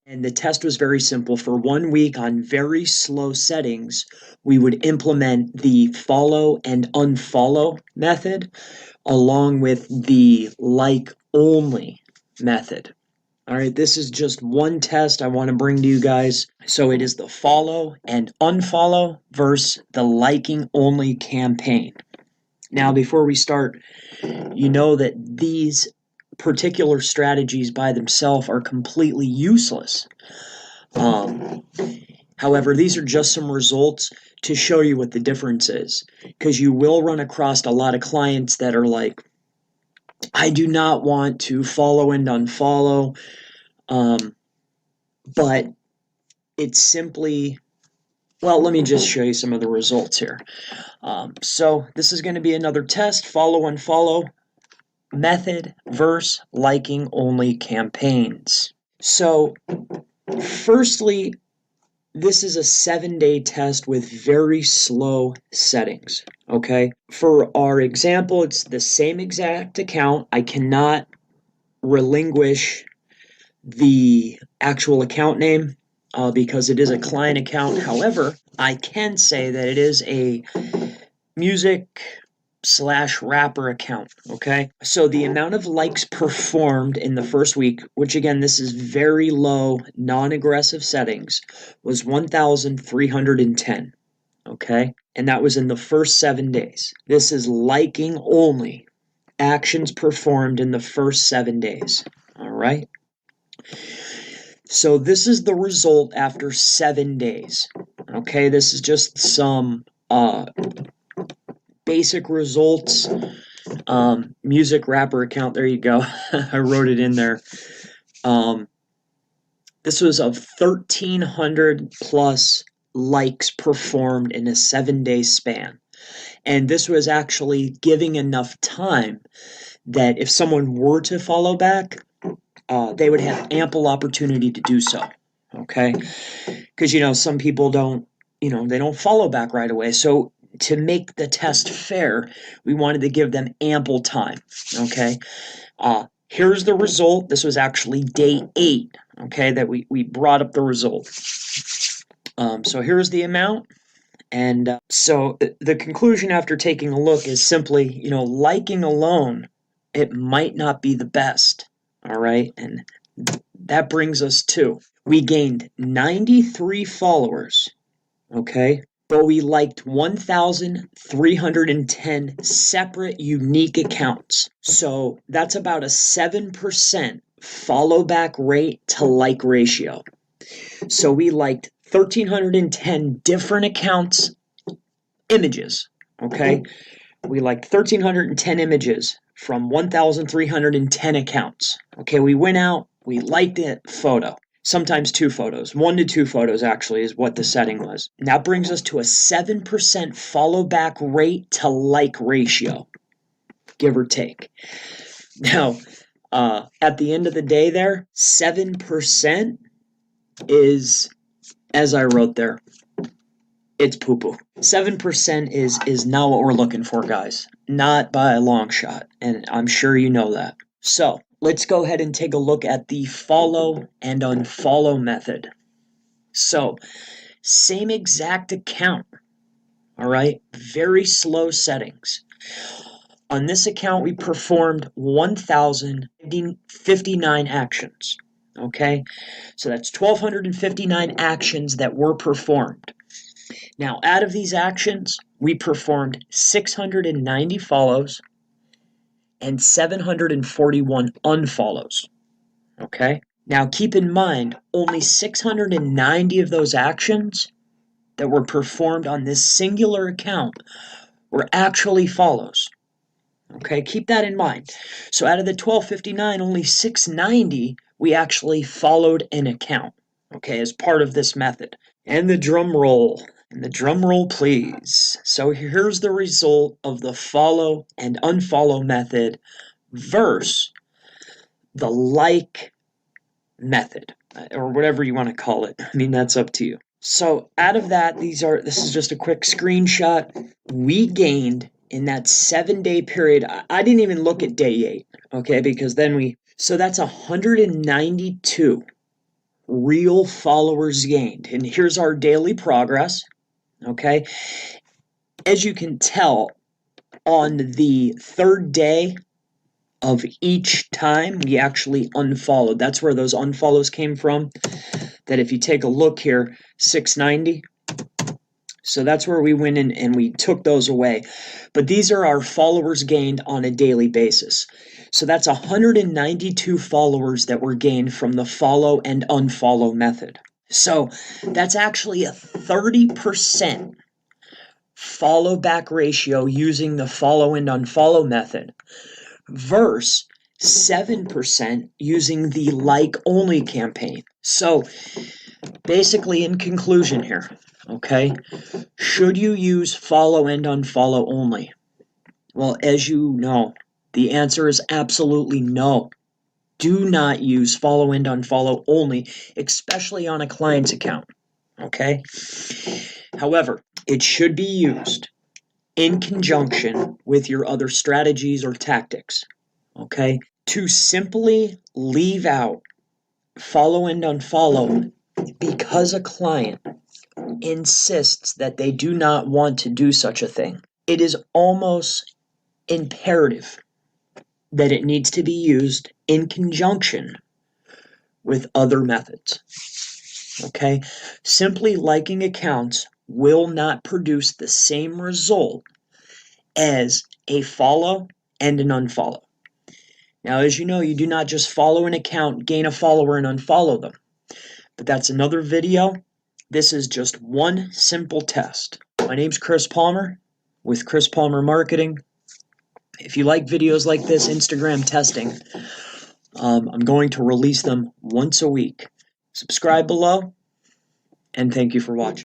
And the test was very simple. For 1 week on very slow settings, we would implement the follow and unfollow method along with the like only method. All right, this is just one test I want to bring to you guys. So it is the follow and unfollow versus the liking only campaign. Now, before we start, you know that these particular strategies by themselves are completely useless. However, these are just some results to show you what the difference is, because you will run across a lot of clients that are like, I do not want to follow and unfollow, but it's simply, well, let me just show you some of the results here. So this is going to be another test, follow unfollow method versus liking only campaigns. So firstly, this is a 7-day test with very slow settings, okay? For our example, it's the same exact account. I cannot relinquish the actual account name because it is a client account. However, I can say that it is a music/rapper account, okay? So the amount of likes performed in the first week, which again, this is very low, non-aggressive settings, was 1,310, okay? And that was in the first 7 days. This is liking only, actions performed in the first 7 days, all right? So this is the result after 7 days, okay? This is just some basic results. Music rapper account, there you go. I wrote it in there. This was of 1,300 plus likes performed in a 7-day span. And this was actually giving enough time that if someone were to follow back, they would have ample opportunity to do so. Okay? Because, some people don't, they don't follow back right away. So to make the test fair, we wanted to give them ample time. Okay? Here's the result. This was actually day 8, okay, that we brought up the result. So here's the amount. And so the conclusion after taking a look is simply, liking alone, it might not be the best. All right. And that brings us to, we gained 93 followers. Okay. But we liked 1,310 separate unique accounts. So that's about a 7% follow back rate to like ratio. So we liked 1,310 different accounts, images, okay? We liked 1,310 images from 1,310 accounts. Okay, we went out, we liked a photo. Sometimes 2 photos. 1 to 2 photos actually is what the setting was. And that brings us to a 7% follow back rate to like ratio, give or take. Now, at the end of the day there, 7% is, as I wrote there, it's poo-poo. 7% is not what we're looking for, guys. Not by a long shot, and I'm sure you know that. So, let's go ahead and take a look at the follow and unfollow method. So, same exact account, all right? Very slow settings. On this account, we performed 1,059 actions, okay? So that's 1,259 actions that were performed. Now, out of these actions, we performed 690 follows and 741 unfollows, okay? Now, keep in mind, only 690 of those actions that were performed on this singular account were actually follows, okay? Keep that in mind. So out of the 1,259, only 690 we actually followed an account, okay, as part of this method. And the drum roll. And the drum roll, please. So here's the result of the follow and unfollow method versus the like method, or whatever you want to call it. I mean, that's up to you. So out of that, this is just a quick screenshot. We gained in that 7-day period. I didn't even look at day 8, okay, because then so that's 192 real followers gained. And here's our daily progress, okay? As you can tell, on the third day of each time, we actually unfollowed. That's where those unfollows came from. That if you take a look here, 690. So that's where we went in and we took those away. But these are our followers gained on a daily basis. So that's 192 followers that were gained from the follow and unfollow method. So that's actually a 30% follow back ratio using the follow and unfollow method versus 7% using the like only campaign. So basically, in conclusion here, okay, should you use follow and unfollow only? Well, as you know, the answer is absolutely no. Do not use follow and unfollow only, especially on a client's account, okay? However, it should be used in conjunction with your other strategies or tactics, okay? To simply leave out follow and unfollow because a client insists that they do not want to do such a thing, it is almost imperative that it needs to be used in conjunction with other methods. Okay? Simply liking accounts will not produce the same result as a follow and an unfollow. Now, as you know, you do not just follow an account, gain a follower, and unfollow them. But that's another video. This is just one simple test. My name's Chris Palmer with Chris Palmer Marketing. If you like videos like this, Instagram testing, I'm going to release them once a week. Subscribe below, and thank you for watching.